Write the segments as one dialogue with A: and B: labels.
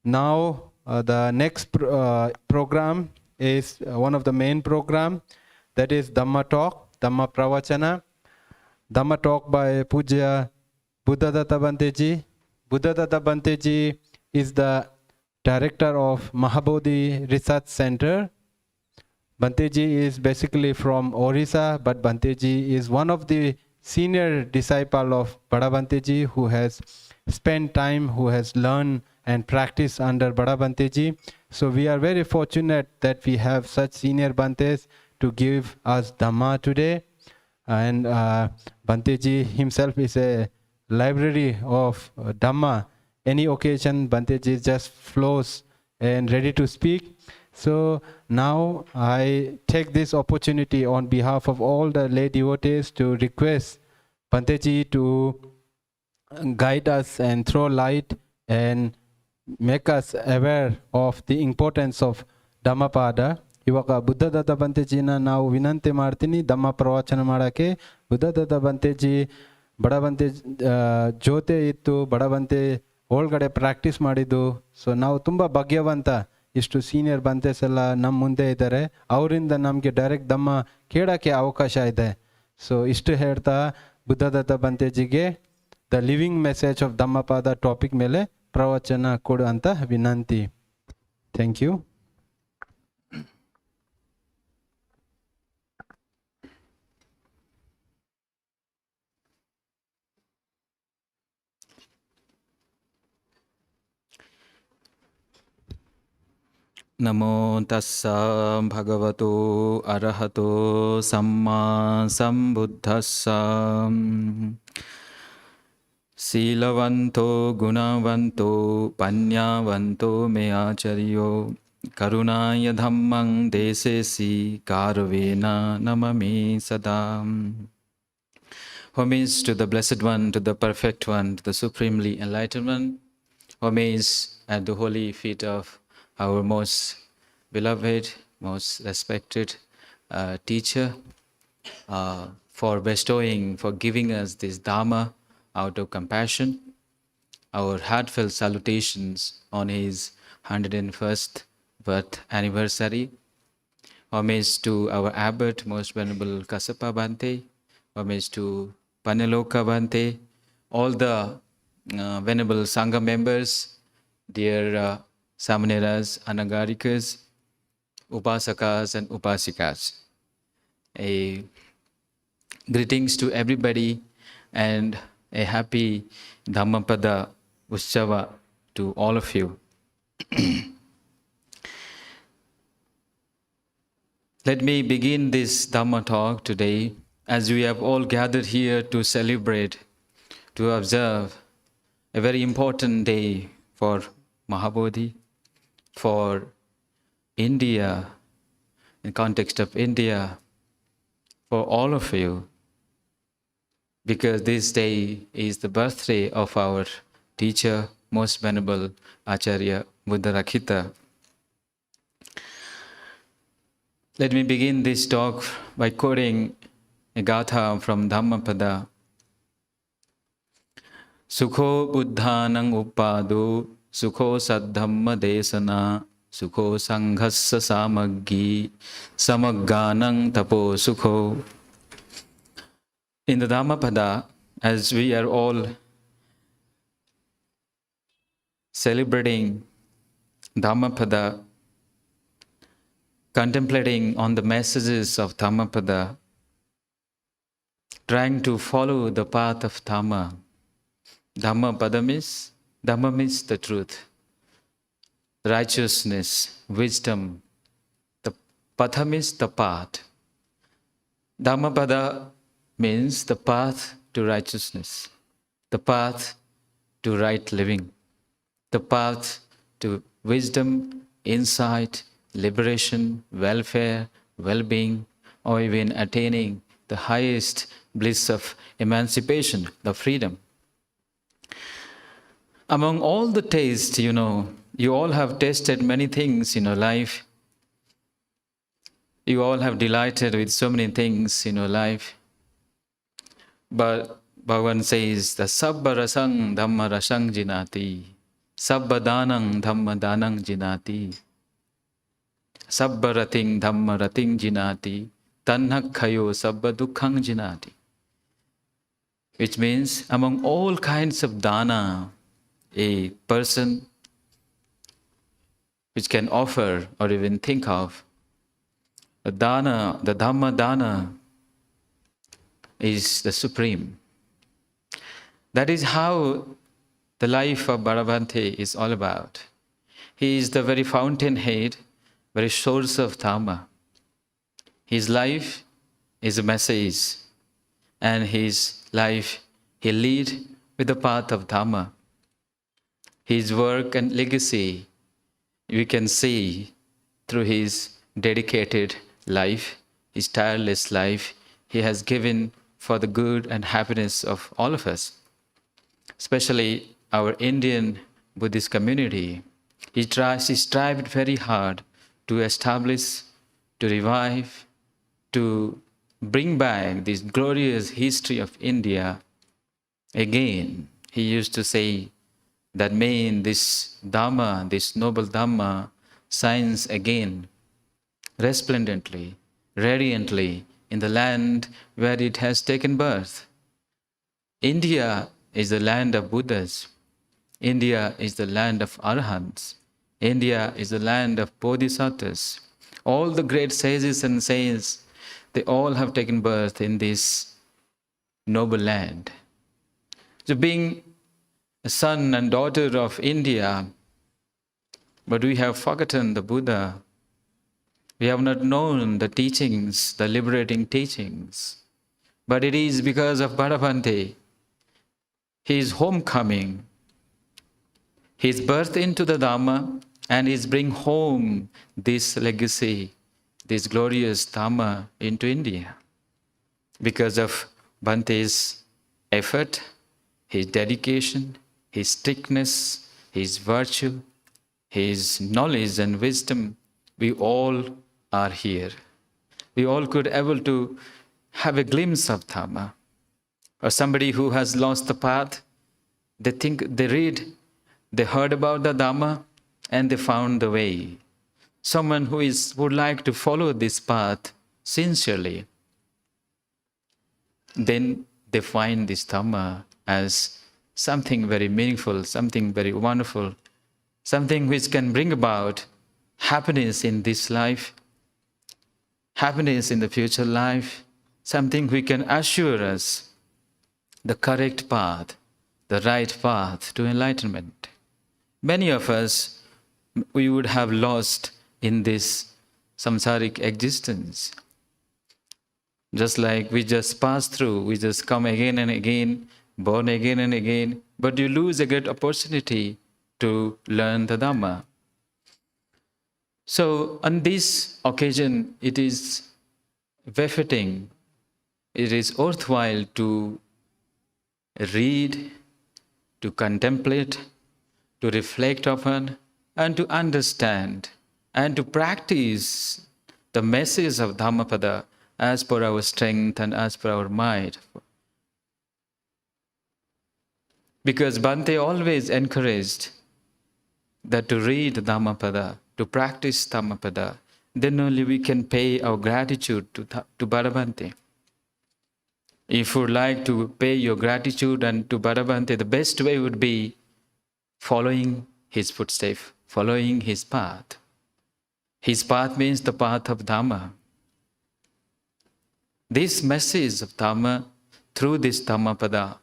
A: Now the next program is one of the main program, that is Dhamma Talk, Dhamma Pravachana. Dhamma Talk by Puja Buddhadatta Banteji. Buddhadatta Banteji is the director of Maha Bodhi Research Center. Banteji is basically from Orissa, but Banteji is one of the senior disciple of Bada Banteji, who has spent time, who has learned and practiced under Bada Banteji. So we are very fortunate that we have such senior Bantes to give us Dhamma today. And Banteji himself is a library of Dhamma. Any occasion, Banteji just flows and ready to speak. So now I take this opportunity on behalf of all the lay devotees to request Banteji to guide us and throw light and make us aware of the importance of Dhammapada. ಇವಾಗ ಬುದ್ಧದತ್ತ ಬಂತೇಜಿನ ನಾವು ವಿನಂತಿ ಮಾಡ್ತೀನಿ ಧಮ್ಮ ಪ್ರವಚನ ಮಾಡೋಕ್ಕೆ. ಬುದ್ಧದತ್ತ ಬಂತೇಜಿ ಬಡವಂತೆ ಜೊತೆ ಇತ್ತು, ಬಡವಂತೆ ಒಳಗಡೆ practice ಮಾಡಿದ್ದು. ಸೊ ನಾವು ತುಂಬ ಭಾಗ್ಯವಂತ, ಇಷ್ಟು ಸೀನಿಯರ್ ಬಂತೇಸ್ ಎಲ್ಲ ನಮ್ಮ ಮುಂದೆ ಇದ್ದಾರೆ, ಅವರಿಂದ ನಮಗೆ ಡೈರೆಕ್ಟ್ ಧಮ್ಮ ಕೇಳೋಕ್ಕೆ ಅವಕಾಶ ಇದೆ. ಸೊ ಇಷ್ಟು ಹೇಳ್ತಾ ಬುದ್ಧದತ್ತ ಬಂತೇಜಿಗೆ the living message of Dhammapada topic ಮೇಲೆ ಪ್ರವಚನ ಕೊಡು ಅಂತ ವಿನಂತಿ. Thank you.
B: Namo tassa bhagavato arahato samma sambuddhassa Silavanto gunavanto panyavanto me acharyo Karunaya dhammang desesi karvena namami sadam. Homage to the Blessed One, to the Perfect One, to the Supremely Enlightened One. Homage at the holy feet of our most beloved, most respected teacher, for bestowing, for giving us this Dhamma out of compassion. Our heartfelt salutations on his 101st birth anniversary. Homage to our abbot, most venerable Kassapa Bhante. Homage to Paneloka Bhante, all the venerable Sangha members, dear Samaneras, Anagarikas, Upasakas and Upasikas. Greetings to everybody and a happy Dhammapada Utsava to all of you. Let me begin this Dhamma talk today, as we have all gathered here to celebrate, to observe a very important day for Maha Bodhi, for India, in context of India, for all of you, because this day is the birthday of our teacher, most venerable Acharya Buddharakkhita. Let me begin this talk by quoting a gatha from Dhammapada. Sukho buddhanang uppado, sukho saddhamma desana, sukho sanghassa samaggi, samagganang tapo sukho. In the Dhammapada, as we are all celebrating Dhammapada, contemplating on the messages of Dhammapada, trying to follow the path of Dhamma. Dhammapada means, Dhamma means the truth, righteousness, wisdom. The Patha means the path. Dhammapada means the path to righteousness, the path to right living, the path to wisdom, insight, liberation, welfare, well-being, or even attaining the highest bliss of emancipation, the freedom. Among all the tastes, you all have tasted many things in your life. You all have delighted with so many things in your life. But Bhagavan says, the sabba rasang dhamma rasang jinati. Sabbadanang dhammadanang jinati. Sabbarating dhammarating jinati. Tanhakhayo sabbadukhang jinati. Which means among all kinds of dana, a person which can offer or even think of, the dana, the Dhamma dana is the supreme. That is how the life of Bhagavante is all about. He is the very fountainhead, very source of Dhamma. His life is a message, and his life he lead with the path of Dhamma. His work and legacy we can see through his dedicated life, his tireless life he has given for the good and happiness of all of us, especially our Indian Buddhist community. He strived very hard to establish, to revive, to bring back this glorious history of India again. He used to say that may this Dhamma, this noble Dhamma, shines again resplendently, radiantly in the land where it has taken birth. India is the land of Buddhas. India is the land of Arahants. India is the land of Bodhisattvas. All the great sages and saints, they all have taken birth in this noble land. So being a son and daughter of India, but we have forgotten the Buddha. We have not known the teachings, the liberating teachings. But it is because of Bhagavante, his homecoming, his birth into the Dhamma, and his bring home this legacy, this glorious Dhamma into India. Because of Bhante's effort, his dedication, his strictness, his virtue, his knowledge and wisdom, we all are here. We all could able to have a glimpse of Dhamma. Or somebody who has lost the path, they heard about the Dhamma and they found the way. Someone who would like to follow this path sincerely, then they find this Dhamma as something very meaningful, something very wonderful, something which can bring about happiness in this life, happiness in the future life, something which can assure us the correct path, the right path to enlightenment. Many of us, we would have lost in this samsaric existence. Just like we just pass through, we just come again and again, born again and again, but you lose a great opportunity to learn the Dhamma. So on this occasion, it is befitting, it is worthwhile to read, to contemplate, to reflect upon, and to understand, and to practice the message of Dhammapada as per our strength and as per our might. Because Bhante always encouraged that to read Dhammapada, to practice Dhammapada, then only we can pay our gratitude to Bhagavante. If you would like to pay your gratitude and to Bhagavante, the best way would be following his footsteps, following his path. His path means the path of Dhamma. This message of Dhamma, through this Dhammapada,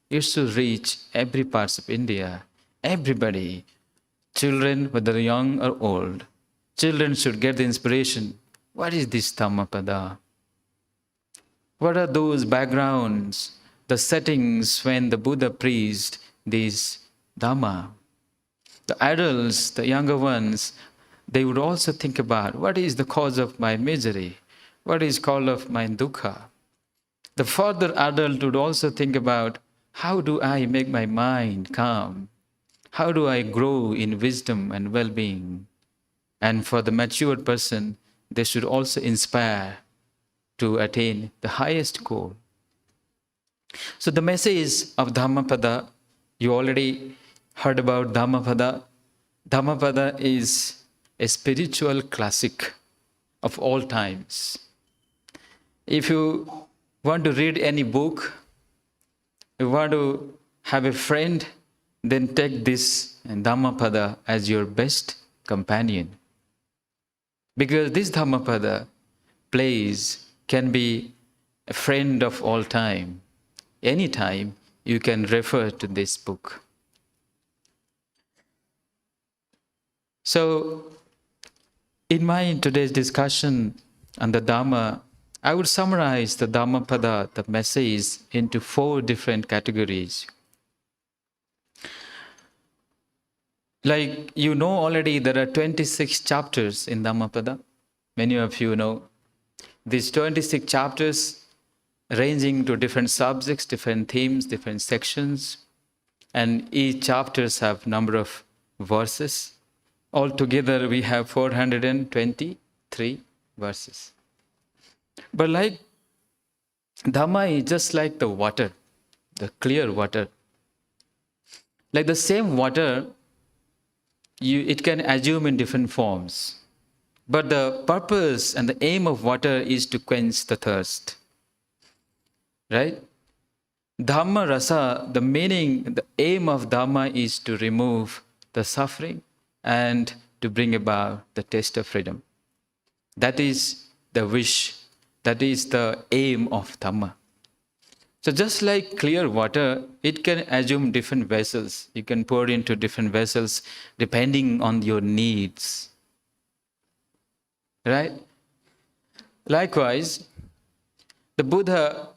B: is to reach every part of India, everybody, children, whether young or old. Children should get the inspiration. What is this Dhammapada? What are those backgrounds, the settings when the Buddha preached this Dhamma? The adults, the younger ones, they would also think about what is the cause of my misery? What is cause of my dukkha? The further adult would also think about how do I make my mind calm? How do I grow in wisdom and well-being? And for the mature person, they should also inspire to attain the highest goal. So the message of Dhammapada, you already heard about Dhammapada. Dhammapada is a spiritual classic of all times. If you want to read any book, you want to have a friend, then take this Dhammapada as your best companion. Because this Dhammapada can be a friend of all time. Anytime you can refer to this book. So, in my today's discussion on the Dhamma, I would summarize the Dhammapada, the message, into 4 different categories. Like you know already, there are 26 chapters in Dhammapada. Many of you know. These 26 chapters ranging to different subjects, different themes, different sections. And each chapters have number of verses. Altogether we have 423 verses. But like Dhamma is just like the water, the clear water. Like the same water, it can assume in different forms. But the purpose and the aim of water is to quench the thirst. Right? Dhamma rasa, the meaning, the aim of Dhamma is to remove the suffering and to bring about the taste of freedom. That is the wish, that is the aim of Dhamma. So just like clear water, it can assume different vessels. You can pour into different vessels depending on your needs. Right? Likewise, the Buddha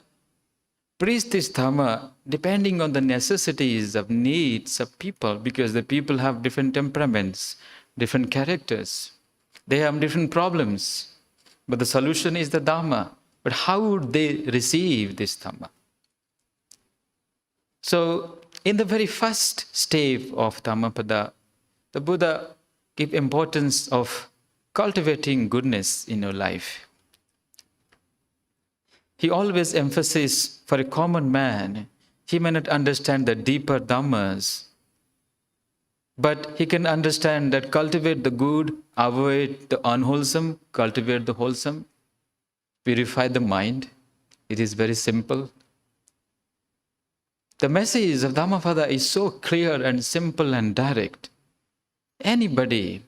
B: preached this Dhamma depending on the necessities of needs of people, because the people have different temperaments, different characters. They have different problems. But the solution is the Dhamma. But how would they receive this Dhamma? So, in the very first step of Dhammapada, the Buddha gave importance of cultivating goodness in your life. He always emphasizes for a common man, he may not understand the deeper Dhammas, but he can understand that cultivate the good, avoid the unwholesome, cultivate the wholesome, purify the mind. It is very simple. The message of Dhammapada is so clear and simple and direct. Anybody,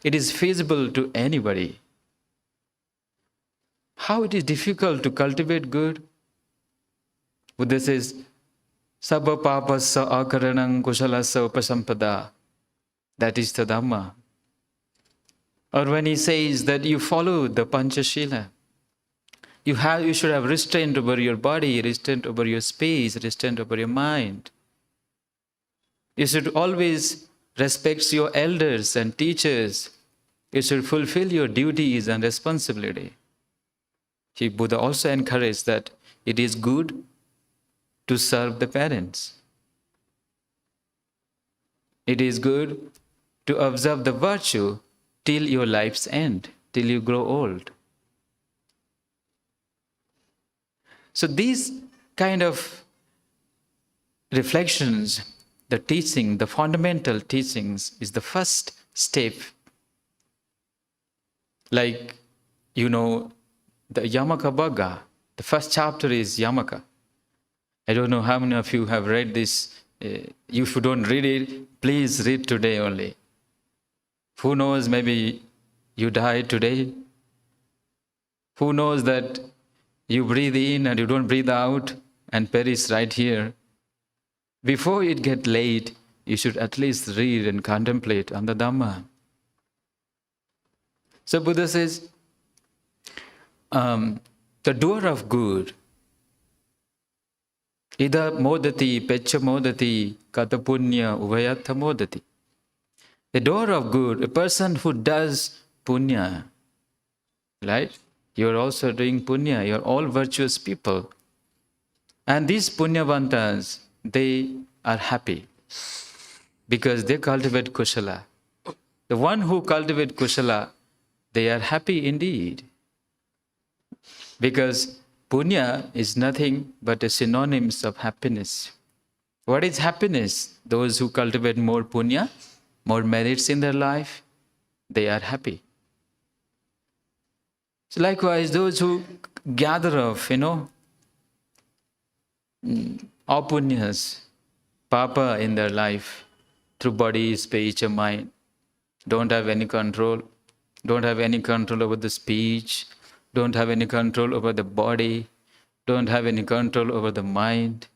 B: it is feasible to anybody. How it is difficult to cultivate good? Buddha says, Sabba papassa akaranang kushalasa upasampada. That is the Dhamma. Or when he says that you follow the Panchashila, you should have restraint over your body, restraint over your space, restraint over your mind. You should always respect your elders and teachers. You should fulfill your duties and responsibility. Buddha also encouraged that it is good to serve the parents. It is good to observe the virtue till your life's end, till you grow old. So these kind of reflections, the teaching, the fundamental teachings is the first step. Like, you know, the Yamaka Bhagga, the first chapter is Yamaka. I don't know how many of you have read this. If you don't read it, please read today only. Who knows, maybe you die today. Who knows that you breathe in and you don't breathe out and perish right here. Before it gets late, you should at least read and contemplate on the Dhamma. So Buddha says, the doer of good, ida modati, pecha modati, kata punya, uvayatha modati. The doer of good, a person who does punya, right? You are also doing punya, you are all virtuous people. And these punyavantas, they are happy because they cultivate kushala. The one who cultivates kushala, they are happy indeed. Because punya is nothing but a synonyms of happiness. What is happiness? Those who cultivate more punya, more merits in their life, they are happy. So likewise, those who gather of, all punyas, papa in their life, through body, speech, and mind, don't have any control over the speech, don't have any control over the body, don't have any control over the mind.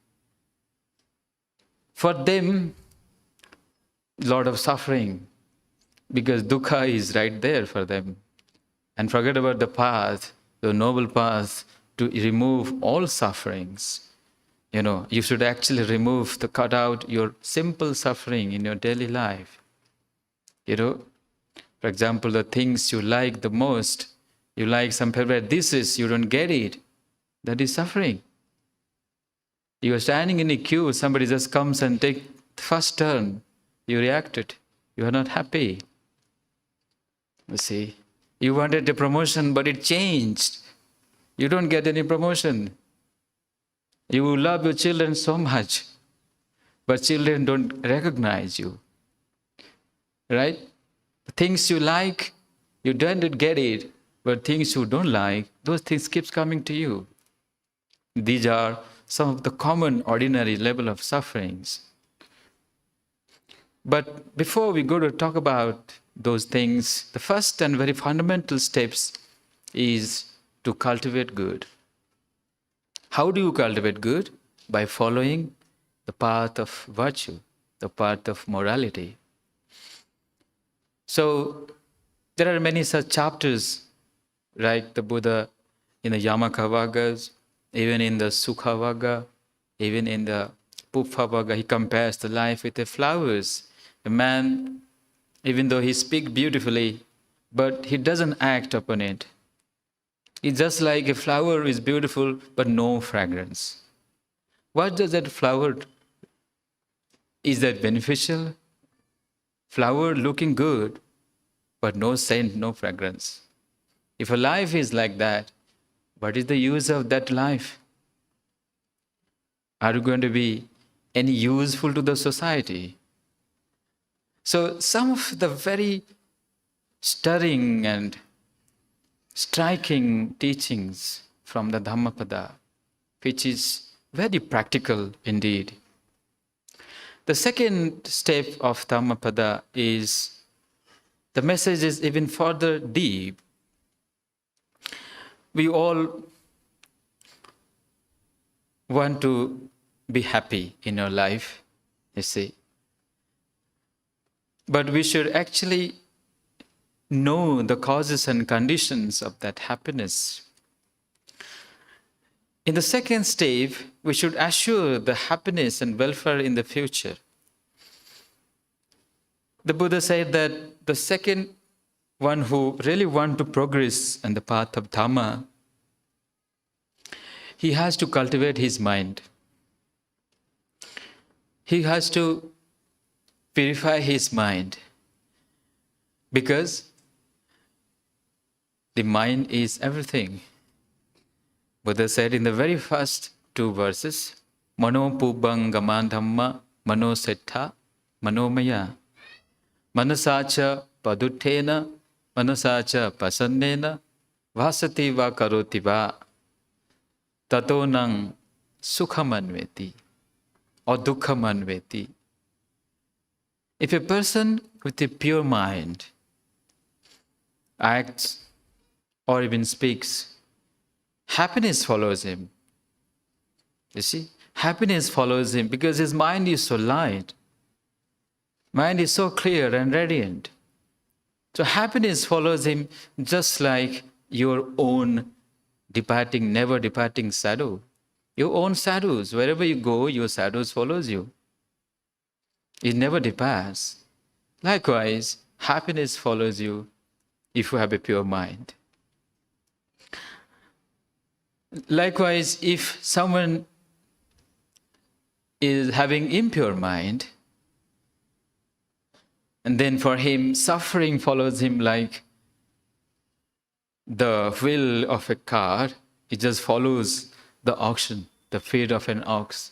B: For them, lot of suffering, because dukkha is right there for them. And forget about the path, the noble path to remove all sufferings. You should actually cut out your simple suffering in your daily life. For example, the things you like the most, you like some favorite dishes, you don't get it, that is suffering. You are standing in a queue, somebody just comes and take the first turn, you reacted, you are not happy. You see, you wanted a promotion, but it changed. You don't get any promotion. You love your children so much, but children don't recognize you. Right? Things you like, you don't get it, but things you don't like, those things keeps coming to you. These are some of the common, ordinary level of sufferings. But before we go to talk about those things, the first and very fundamental steps is to cultivate good. How do you cultivate good? By following the path of virtue, the path of morality. So there are many such chapters, right? The Buddha in the Yamaka Vaggas, even in the Sukha Vagga, even in the Pupa Vagga, he compares the life with the flowers. A man, even though he speaks beautifully, but he doesn't act upon it. It's just like a flower is beautiful, but no fragrance. What does that flower? Is that beneficial? Flower looking good, but no scent, no fragrance. If a life is like that, what is the use of that life? Are you going to be any useful to the society? So some of the very stirring and striking teachings from the Dhammapada, which is very practical indeed. The second step of Dhammapada is, the message is even further deep. We all want to be happy in our life, you see. But we should actually know the causes and conditions of that happiness. In the second step, we should assure the happiness and welfare in the future. The Buddha said that the second one who really wants to progress on the path of Dhamma, he has to cultivate his mind. He has to purify his mind, because the mind is everything. Buddha said in the very first two verses, Mano Pubang Gamandhamma Mano Settha Manomaya Manasacha Paduttena Manasacha Pasannena Vasati Va Karoti Va Tato Nang Sukhamanveti or Dukhamanveti. If a person with a pure mind acts or even speaks, happiness follows him. You see, happiness follows him because his mind is so light. Mind is so clear and radiant. So happiness follows him just like your own never departing shadow. Your own shadows, wherever you go, your shadows follows you. It never departs. Likewise, happiness follows you if you have a pure mind. Likewise, if someone is having impure mind, and then for him, suffering follows him like the wheel of a car. It just follows the oxen, the feet of an ox.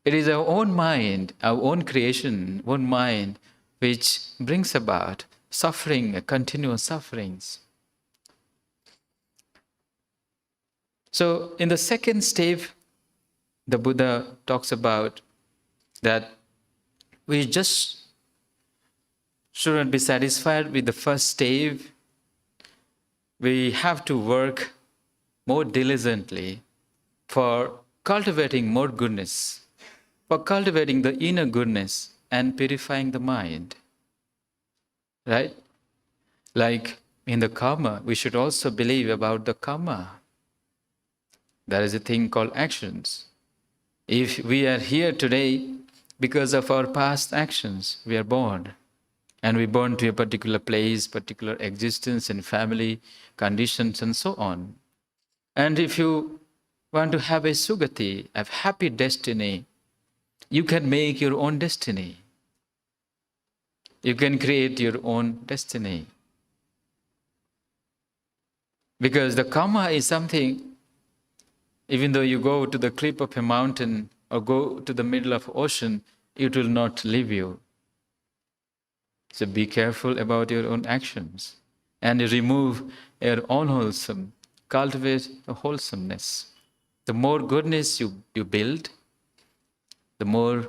B: It is our own mind, our own creation, own mind, which brings about suffering, continuous sufferings. So in the second step, the Buddha talks about that we just shouldn't be satisfied with the first step. We have to work more diligently for cultivating more goodness, for cultivating the inner goodness and purifying the mind. Right? Like in the karma, we should also believe about the karma. There is a thing called actions. If we are here today because of our past actions, we are born. And we born to a particular place, particular existence and family conditions and so on. And if you want to have a sugati, a happy destiny, you can make your own destiny. You can create your own destiny. Because the karma is something, even though you go to the cliff of a mountain or go to the middle of ocean, it will not leave you. So be careful about your own actions and remove your unwholesome, cultivate the wholesomeness. The more goodness you build, the more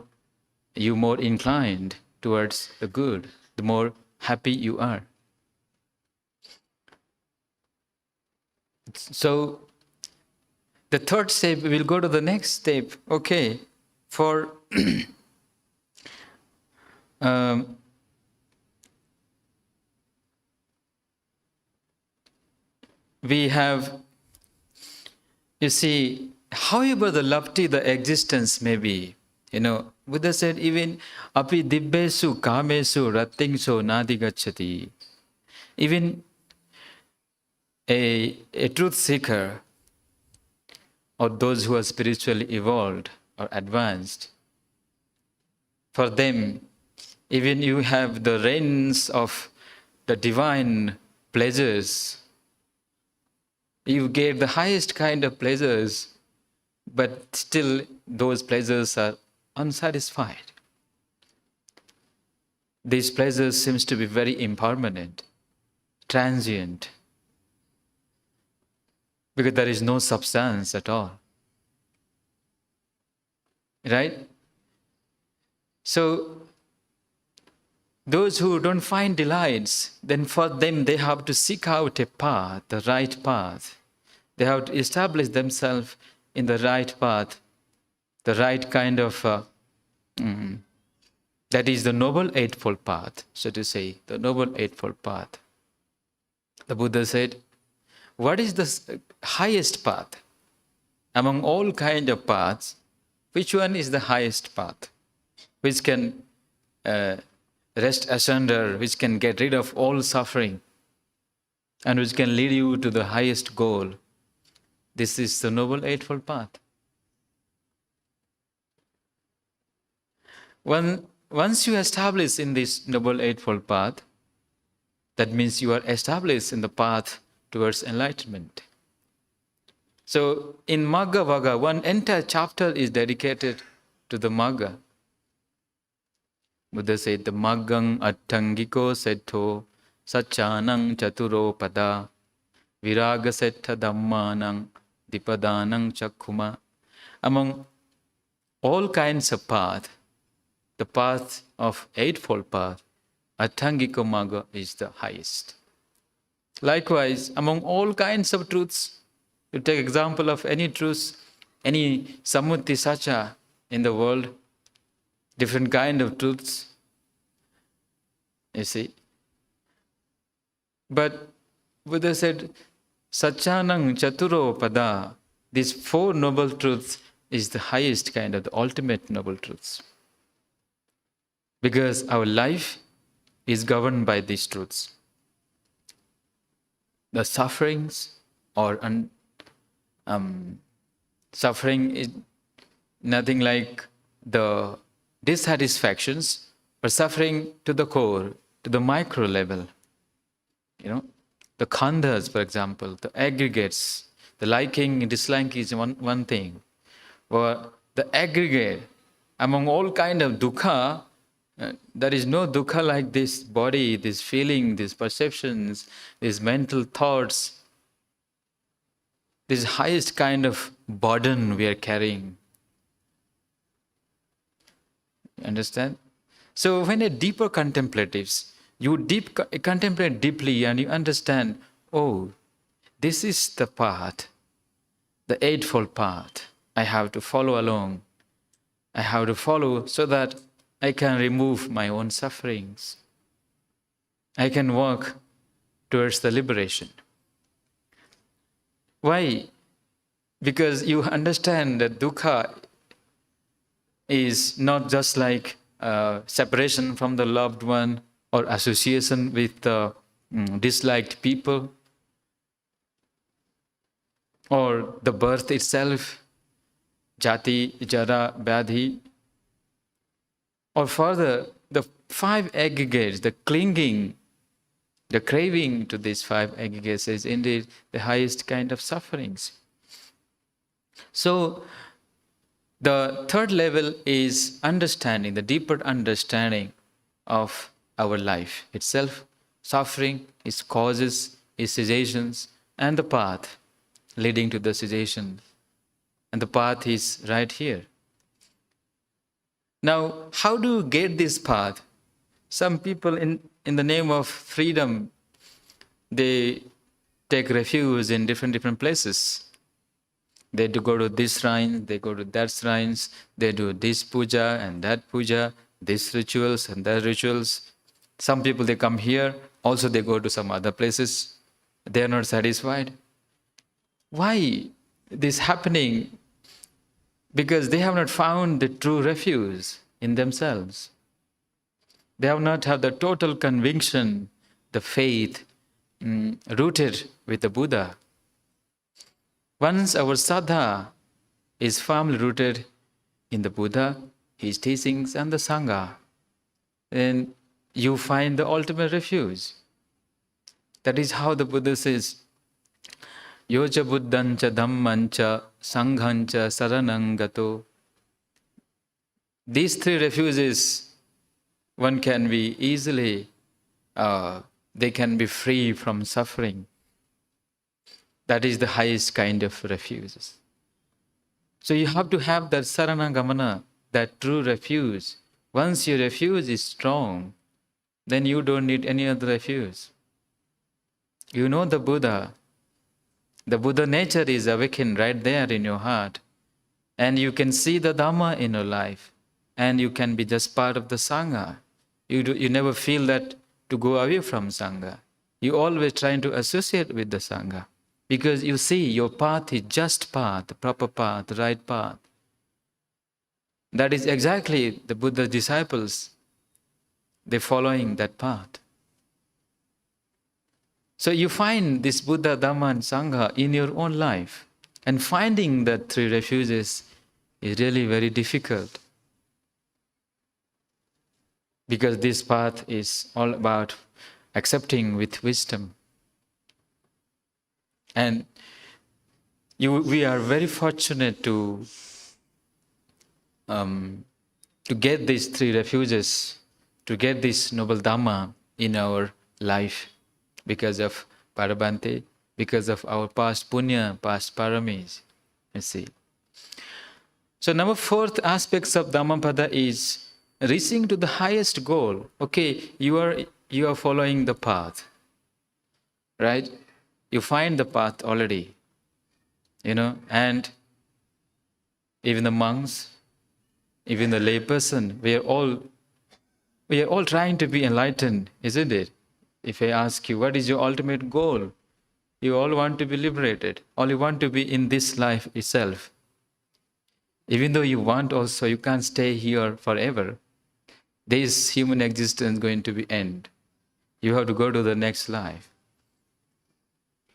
B: you're more inclined towards the good, the more happy you are. So the third step, we will go to the next step. Okay, for we have, you see, however the lofty the existence may be, Buddha said, even api dibbesu kamesu rattingso nadigacchati. Even a truth seeker or those who are spiritually evolved or advanced, for them, even you have the reigns of the divine pleasures, you get the highest kind of pleasures, but still those pleasures are unsatisfied. These pleasures seems to be very impermanent, transient, because there is no substance at all. Right? So, those who don't find delights, then for them they have to seek out a path, the right path. They have to establish themselves in the right path, the right kind of, that is the Noble Eightfold Path, so to say, the Noble Eightfold Path. The Buddha said, what is the highest path? Among all kind of paths, which one is the highest path? Which can rest asunder, which can get rid of all suffering, and which can lead you to the highest goal. This is the Noble Eightfold Path. Once you establish in this Noble Eightfold Path, that means you are established in the path towards enlightenment. So in Magga Vaga, one entire chapter is dedicated to the Magga. Buddha said, the Maggang Attangiko Settho Sachanang Chaturo Pada Viraga Setta Dhammanang Dipadanang Chakkuma. Among all kinds of path, the path of Eightfold Path, Attangiko Magga is the highest. Likewise, among all kinds of truths, you take example of any truths, any Samutti Sacha in the world, different kind of truths, you see. But Buddha said, Sachanang Chaturo Pada, these four noble truths is the highest kind of the ultimate noble truths. Because our life is governed by these truths. The sufferings or suffering is nothing like the dissatisfactions, but suffering to the core, to the micro level. The khandhas, for example, the aggregates, the liking and disliking is one thing. Or the aggregate, Among all kind of dukkha, there is no dukkha like this body, this feeling, these perceptions, these mental thoughts, this highest kind of burden we are carrying. Understand? So when a deeper contemplatives, you contemplate deeply and you understand, oh, this is the path, the Eightfold Path. I have to follow along. I have to follow so that I can remove my own sufferings. I can work towards the liberation. Why? Because you understand that dukkha is not just like separation from the loved one or association with disliked people or the birth itself, jati, jara, vyadhi, or further, the five aggregates, the clinging, the craving to these five aggregates is indeed the highest kind of sufferings. So, the third level is understanding, the deeper understanding of our life itself, suffering, its causes, its cessations, and the path leading to the cessation. And the path is right here. Now, how do you get this path? Some people in the name of freedom, they take refuge in different places. They do go to this shrine, they go to that shrines, they do this puja and that puja, these rituals and that rituals. Some people, they come here, also they go to some other places. They are not satisfied. Why this happening? Because they have not found the true refuge in themselves. They have not had the total conviction, the faith rooted with the Buddha. Once our saddha is firmly rooted in the Buddha, his teachings and the Sangha, then you find the ultimate refuge. That is how the Buddha says, Yoja buddhancha dhammancha sanghancha saranangato. These three refuges, one can be easily, they can be free from suffering. That is the highest kind of refuges. So you have to have that saranagamana, that true refuge. Once your refuge is strong, then you don't need any other refuge. You know the Buddha. The Buddha nature is awakened right there in your heart. And you can see the Dhamma in your life. And you can be just part of the Sangha. You never feel that to go away from Sangha. You always trying to associate with the Sangha. Because you see your path is just path, the proper path, the right path. That is exactly the Buddha's disciples. They're following that path. So you find this Buddha, Dhamma and Sangha in your own life. And finding the three refuges is really very difficult. Because this path is all about accepting with wisdom. And we are very fortunate to get these three refuges, to get this noble Dhamma in our life because of Parabhante, because of our past punya, past paramis. You see. So number fourth aspects of Dhammapada is reaching to the highest goal. Okay, you are following the path, right? You find the path already, and even the monks, even the layperson, we are all trying to be enlightened, isn't it? If I ask you, what is your ultimate goal? You all want to be liberated. All you want to be in this life itself. Even though you want also, you can't stay here forever. This human existence is going to be end. You have to go to the next life.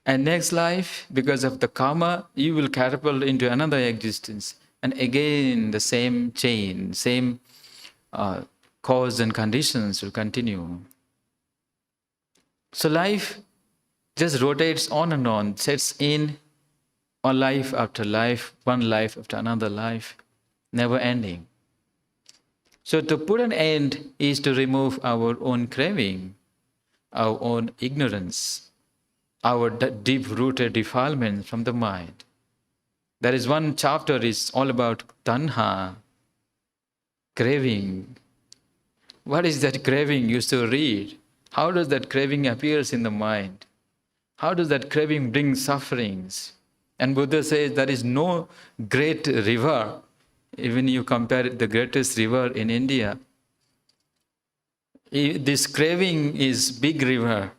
B: And next life, because of the karma, you will catapult into another existence. And again, the same chain, same cause and conditions will continue. So life just rotates on and on, sets in on life after life, one life after another life, never ending. So to put an end is to remove our own craving, our own ignorance, our deep-rooted defilement from the mind. There is one chapter is all about tanha, craving. What is that craving? You used to read. How does that craving appears in the mind? How does that craving bring sufferings? And Buddha says there is no great river, even you compare it, the greatest river in India. This craving is big river.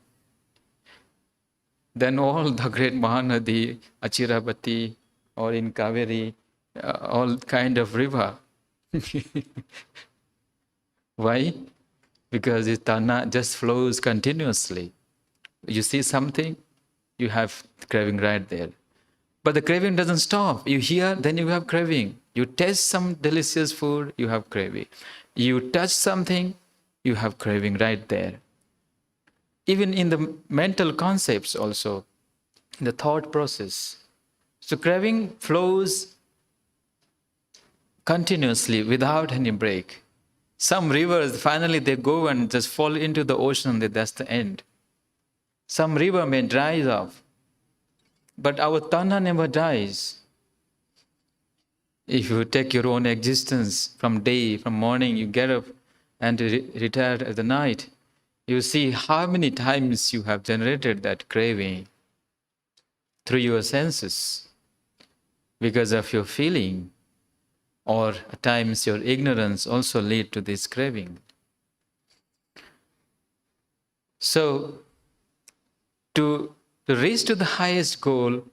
B: Then all the great Mahanadi, Achirabati, or in Kaveri, all kind of river. Why? Because the Tanha just flows continuously. You see something, you have craving right there. But the craving doesn't stop. You hear, then you have craving. You taste some delicious food, you have craving. You touch something, you have craving right there. Even in the mental concepts also, in the thought process. So craving flows continuously without any break. Some rivers, finally they go and just fall into the ocean, that's the end. Some river may dry off, but our tanha never dies. If you take your own existence from morning, you get up and retire at the night, you see how many times you have generated that craving through your senses because of your feeling, or at times your ignorance also lead to this craving. So, to reach to the highest goal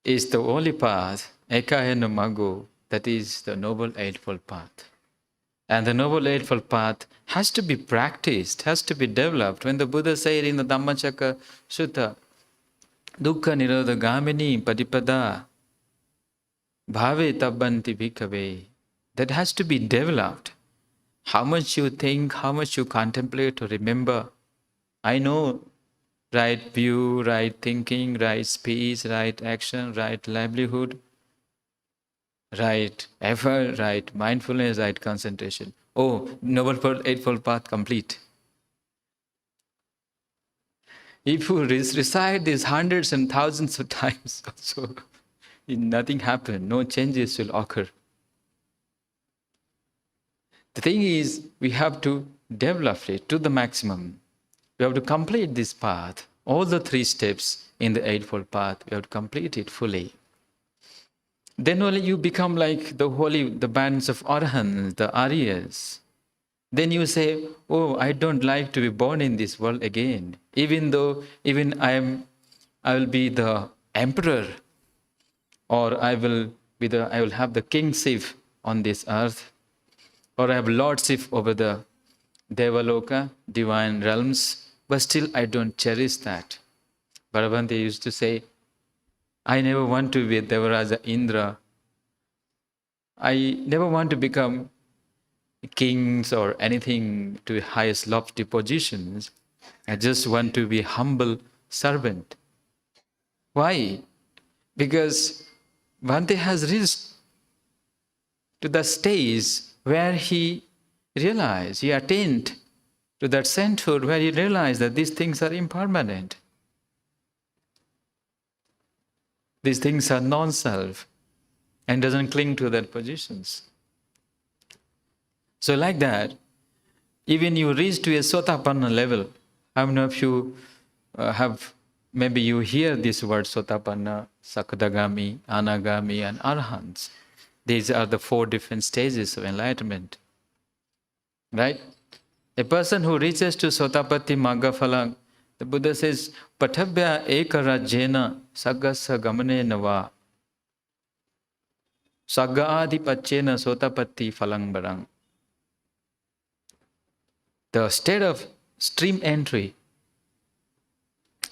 B: is the only path, Ekayana Mago, that is the Noble Eightfold Path. And the Noble Eightfold Path has to be practiced, has to be developed. When the Buddha said in the Dhammacakka Sutta, Dukkha Nirodha Gamini Padipada Bhave Tabbanti Bhikkhave, that has to be developed. How much you think, how much you contemplate or remember. I know right view, right thinking, right speech, right action, right livelihood, right effort, right mindfulness, right concentration. Oh, Noble Eightfold Path complete. If you recite this hundreds and thousands of times also, nothing happens, no changes will occur. The thing is, we have to develop it to the maximum. We have to complete this path. All the 3 steps in the Eightfold Path, we have to complete it fully. Then only you become like the bands of Arahants, the Aryas. Then you say, oh, I don't like to be born in this world again. Even I will be the emperor, or I will have the kingship on this earth, or I have lordship over the Devaloka, divine realms, but still I don't cherish that. Bhagavanti used to say, I never want to be Devaraja Indra. I never want to become kings or anything to the highest lofty positions. I just want to be a humble servant. Why? Because Bhante has reached to the stage where he realized, he attained to that sainthood where he realized that these things are impermanent. These things are non-self and doesn't cling to their positions. So like that, even you reach to a Sotapanna level, how many of you maybe you hear this word Sotapanna, Sakadagami, Anagami and Arahants. These are the 4 different stages of enlightenment. Right? A person who reaches to Sotapatti Magga Phala, the Buddha says, Patabhya ekarajena saggasa gamane nava sagga adi pachena sotapatti phalang barang. The state of stream entry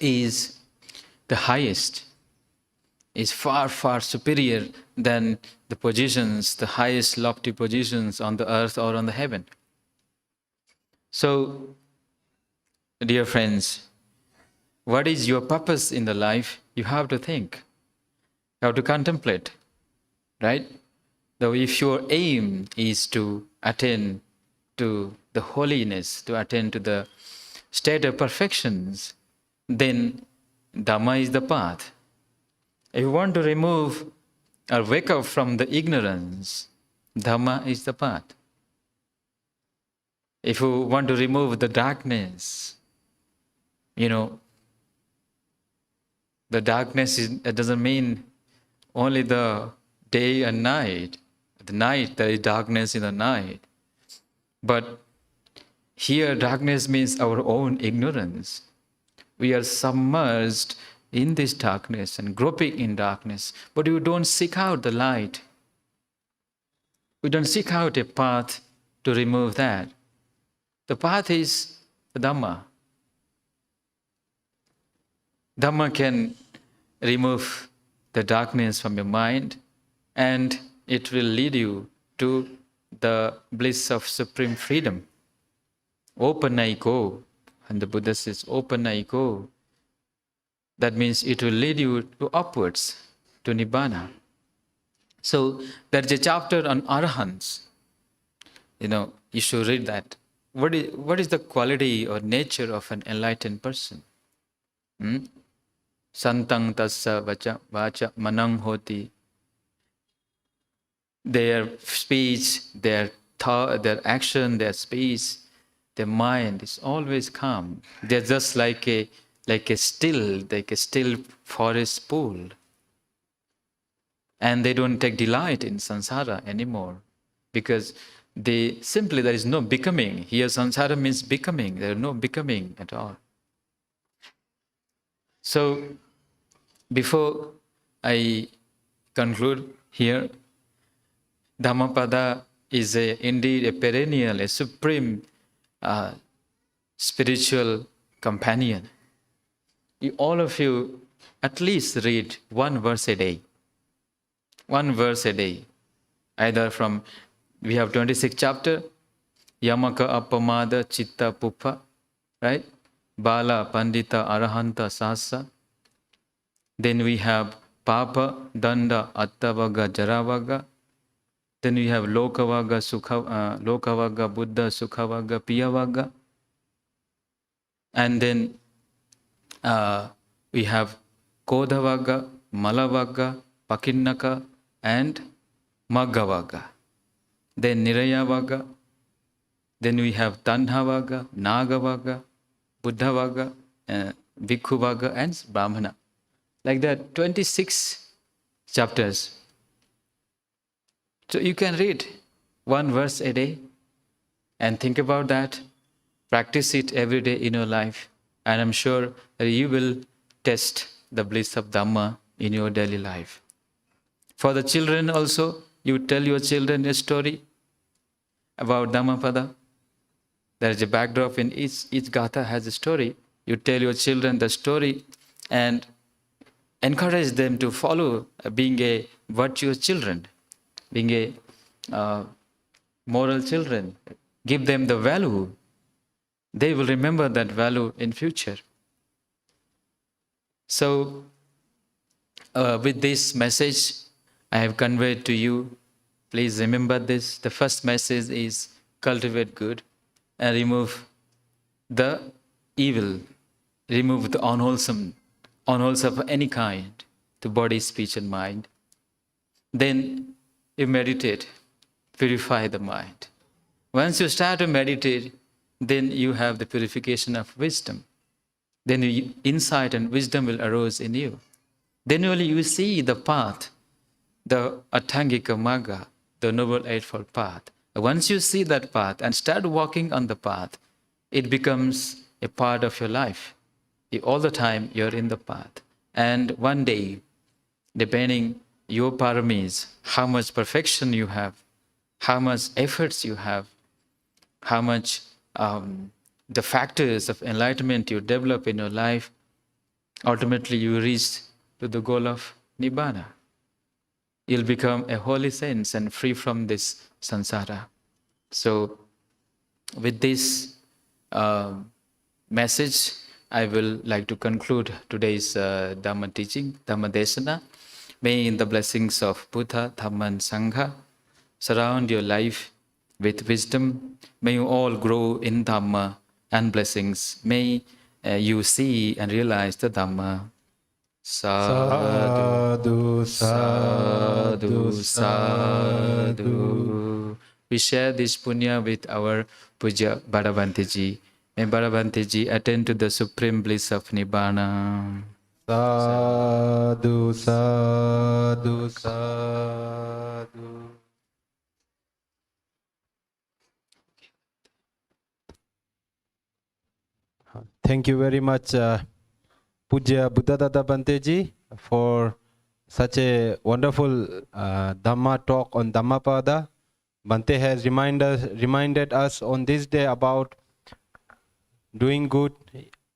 B: is the highest, is far, far superior than the positions, the highest lofty positions on the earth or on the heaven. So, dear friends, what is your purpose in the life? You have to think. You have to contemplate, right? Though if your aim is to attain to the holiness, to attain to the state of perfections, then Dhamma is the path. If you want to remove or wake up from the ignorance, Dhamma is the path. If you want to remove the darkness, the darkness it doesn't mean only the day and night. The night, there is darkness in the night. But here, darkness means our own ignorance. We are submerged in this darkness and groping in darkness, but we don't seek out the light. We don't seek out a path to remove that. The path is the Dhamma. Dhamma can remove the darkness from your mind, and it will lead you to the bliss of supreme freedom. Open I go. And the Buddha says, open I go. That means it will lead you to upwards, to Nibbana. So there's a chapter on Arahants. You should read that. What is the quality or nature of an enlightened person? Santang tassa vacha manang hoti. Their speech, their thought, their action, their speech, their mind is always calm. They're just like a still forest pool. And they don't take delight in samsara anymore, because there is no becoming. Here samsara means becoming. There is no becoming at all. So before I conclude here, Dhammapada is indeed a perennial, a supreme spiritual companion. All of you at least read one verse a day. One verse a day. Either from, we have 26 chapter, Yamaka Appamada Chitta Pupa, right? Bala Pandita Arahanta Sasa. Then we have Papa Danda Attavaga Jaravaga. Then we have Lokavaga Lokavaga Buddha Sukhavaga Piyavaga. And then we have Kodavaga, Malavaga, Pakinnaka, and Maggavaga. Then Nirayavaga. Then we have Tanhavaga, Nagavaga, Buddhavaga, Bhikkhuvagga, and Brahmana. Like that, 26 chapters. So you can read one verse a day and think about that. Practice it every day in your life. And I'm sure that you will test the bliss of Dhamma in your daily life. For the children also, you tell your children a story about Dhammapada. There is a backdrop in each gatha has a story. You tell your children the story and encourage them to follow being a virtuous children, being a moral children. Give them the value. They will remember that value in future. So, with this message I have conveyed to you, please remember this. The first message is cultivate good and remove the evil, remove the unwholesome of any kind to body, speech and mind. Then you meditate, purify the mind. Once you start to meditate, then you have the purification of wisdom. Then insight and wisdom will arise in you. Then only you see the path, the Atthangika Magga, the Noble Eightfold Path. Once you see that path and start walking on the path, it becomes a part of your life. All the time you're in the path. And one day, depending your paramis, how much perfection you have, how much efforts you have, how much the factors of enlightenment you develop in your life, ultimately you reach to the goal of Nibbana. You'll become a holy saint and free from this samsara. So, with this message, I will like to conclude today's Dhamma teaching, Dhamma Desana. May the blessings of Buddha, Dhamma and Sangha surround your life with wisdom. May you all grow in Dhamma and blessings. May you see and realize the Dhamma. Sadhu, sadhu, sadhu. We share this punya with our Puja Bhadavantiji. May Bhadavantiji attend to the supreme bliss of Nibbana.
A: Sadhu, sadhu, sadhu. Thank you very much, Puja Buddhadada Banteji, for such a wonderful Dhamma talk on Dhammapada. Bante has reminded us on this day about doing good,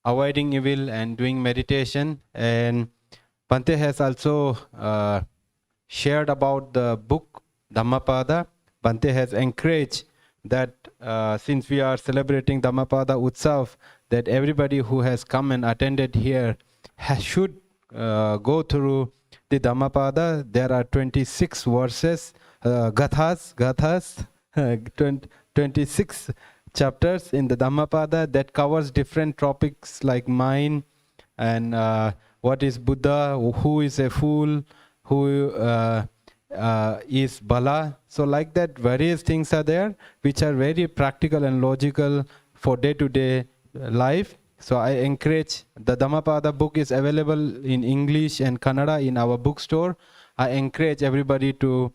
A: avoiding evil, and doing meditation. And Bante has also shared about the book Dhammapada. Bante has encouraged that since we are celebrating Dhammapada Utsav, that everybody who has come and attended here should go through the Dhammapada. There are 26 verses, gathas, 26 chapters in the Dhammapada that covers different topics like mind and what is Buddha, who is a fool, who is Bala. So like that, various things are there which are very practical and logical for day-to-day life. So I encourage, the Dhammapada book is available in English and Kannada in our bookstore. I encourage everybody to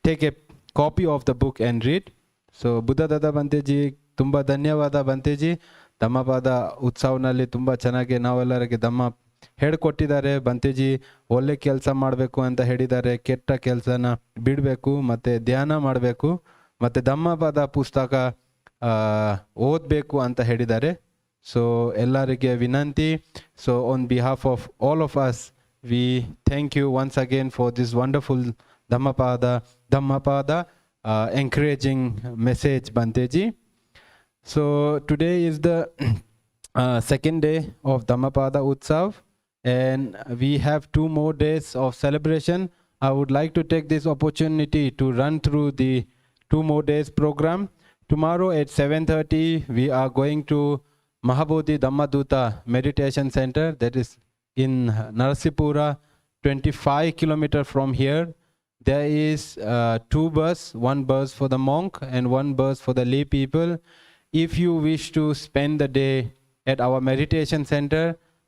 A: take a copy of the book and read. So Buddha Dada Banteji, tumba dhanyavada Banteji. Dhammapada Utsavnalli tumba chanage navellarige Dhamma ಹೇಳಿಕೊಟ್ಟಿದ್ದಾರೆ. ಬಂತೆಜಿ ಒಳ್ಳೆ ಕೆಲಸ ಮಾಡಬೇಕು ಅಂತ ಹೇಳಿದ್ದಾರೆ, ಕೆಟ್ಟ ಕೆಲಸನ ಬಿಡಬೇಕು ಮತ್ತು ಧ್ಯಾನ ಮಾಡಬೇಕು ಮತ್ತು ಧಮ್ಮಪದ ಪುಸ್ತಕ ಓದಬೇಕು ಅಂತ ಹೇಳಿದ್ದಾರೆ. ಸೊ ಎಲ್ಲರಿಗೆ ವಿನಂತಿ. So on behalf of all of us, we thank you once again for this wonderful Dhammapada encouraging message, Banteji. So today is the second day of Dhammapada Utsav, and we have 2 more days of celebration. I would like to take this opportunity to run through the 2 more days program. Tomorrow at 7:30 we are going to Maha Bodhi Dhammaduta Meditation Center, that is in Narasipura, 25 kilometers from here. There is 2 buses, 1 bus for the monk and 1 bus for the lay people. If you wish to spend the day at our meditation center,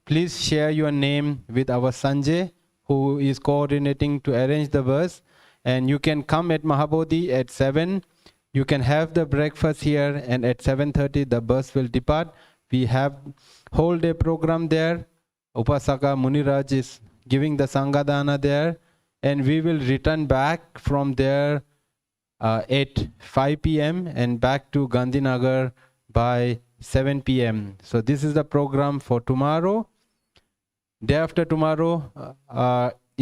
A: please share your name with our Sanjay, who is coordinating to arrange the bus. And you can come at Maha Bodhi at 7. You can have the breakfast here, and at 7:30 the bus will depart. We have whole day program there. Upasaka Muniraj is giving the Sangadana there. And we will return back from there at 5 p.m. and back to Gandhinagar by 7 p.m. So this is the program for tomorrow. Day after tomorrow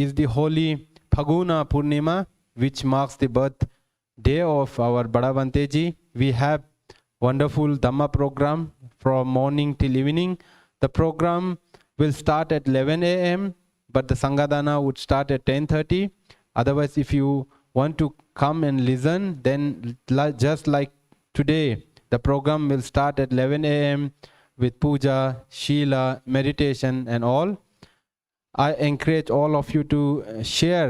A: is the holy Phaguna Purnima, which marks the birthday of our Badavanteji. We have wonderful Dhamma program from morning till evening. The program will start at 11 a.m. but the Sangadana would start at 10:30. Otherwise, if you want to come and listen, then just like today, the program will start at 11 a.m. with puja, shila, meditation and all. I encourage all of you to share,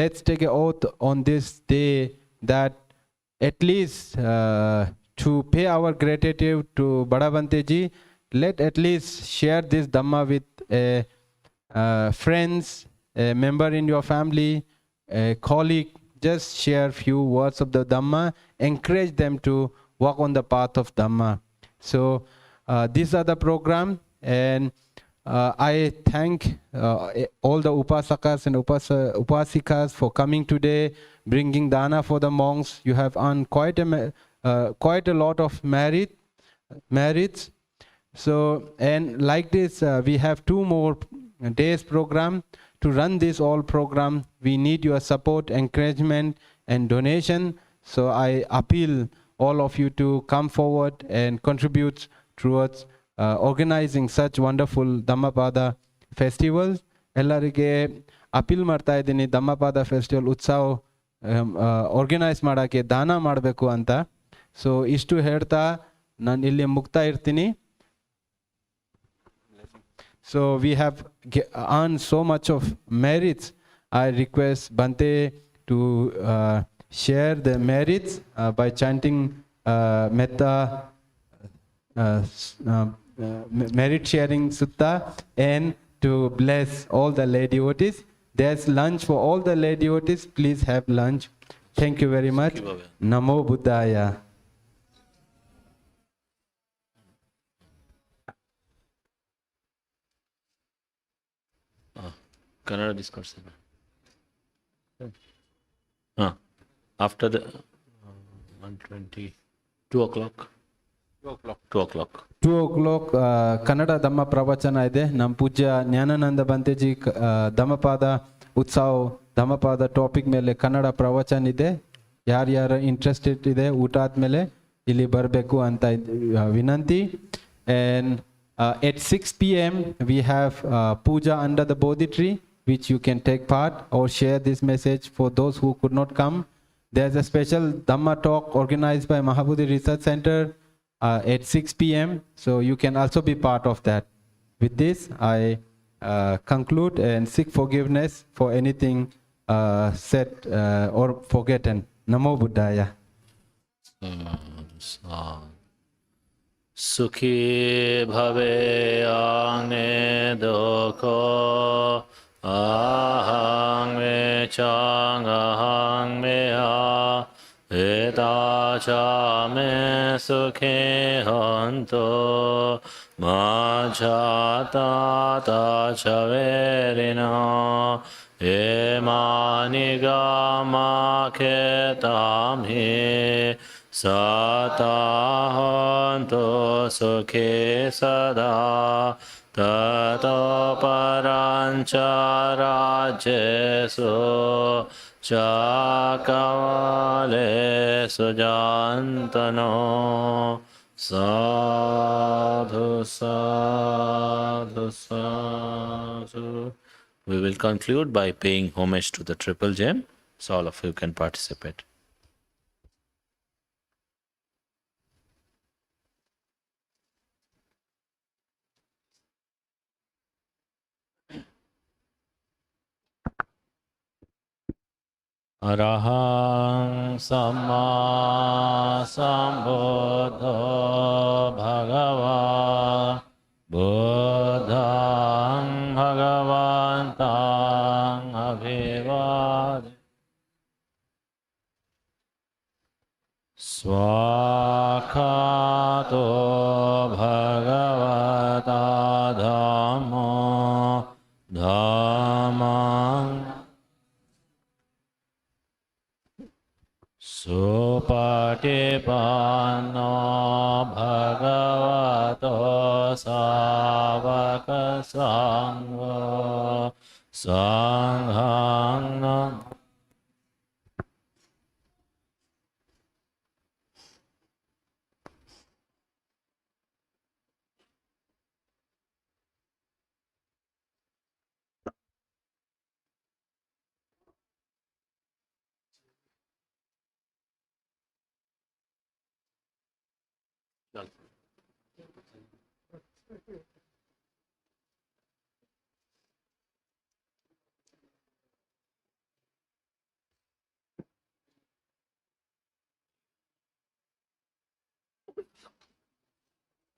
A: let's take an oath on this day that at least to pay our gratitude to Badavanteji, let at least share this Dhamma with friends, a member in your family, a colleague. Just share few words of the Dhamma. Encourage them to walk on the path of Dhamma. So these are the program, and I thank all the Upasakas and Upasikas for coming today, bringing dana for the monks. You have earned quite a lot of merits. So, and like this, we have 2 more days program. To run this all program, we need your support, encouragement and donation. So I appeal all of you to come forward and contribute towards organizing such wonderful Dhammapada festivals. Ellarige appeal ಮಾಡ್ತಾ ಇದ್ದೀನಿ, Dhammapada festival Utsav organise ಮಾಡೋಕ್ಕೆ ದಾನ ಮಾಡಬೇಕು ಅಂತ. So ಇಷ್ಟು ಹೇಳ್ತಾ ನಾನು ಇಲ್ಲಿ ಮುಗ್ತಾ ಇರ್ತೀನಿ. So we have earned so much of merits. I request Bante to share the merits by chanting Metta merit sharing sutta, and to bless all the lay devotees. There's lunch for all the lay devotees. Please have lunch. Thank you very much. Namo Buddhaya.
C: Kannada discourse. After the 1:20, 2 o'clock. 2 o'clock.
A: 2 o'clock Kannada ಧಮ್ಮ ಪ್ರವಚನ ಇದೆ. ನಮ್ಮ ಪೂಜ್ಯ ಜ್ಞಾನಾನಂದ ಬಂತೆಜಿ ಧಮ್ಮಪಾದ ಉತ್ಸವ Dhammapada topic ಮೇಲೆ ಕನ್ನಡ ಪ್ರವಚನ ಇದೆ. ಯಾರ್ಯಾರು interested ಇದೆ ಊಟ ಆದಮೇಲೆ ಇಲ್ಲಿ ಬರಬೇಕು ಅಂತ ವಿನಂತಿ. And at 6 p.m. we have Puja under the Bodhi tree, which you can take part or share this message for those who could not come. There's a special Dhamma talk organized by Maha Bodhi Research Center at 6 p.m. So you can also be part of that. With this, I conclude and seek forgiveness for anything said or forgotten. Namo Buddhaya.
C: Sukhi bhave ane doko ahang me chang ahang me ha eda cha me sukhe hanto ma cha ta ta cha verina e mani ga ma ke tam he Satahanto sukhe sada tato parancharajesu chakavale sujantano sadhu sadhu sadhu. We will conclude by paying homage to the Triple Gem, so all of you can participate. Arahang Samma Sambuddho Bhagava Buddhang Bhagavantang Abhivade Swakato Bhagavata Dhammo Dhammang Supatipanno Bhagavato Savaka Sangha Sangha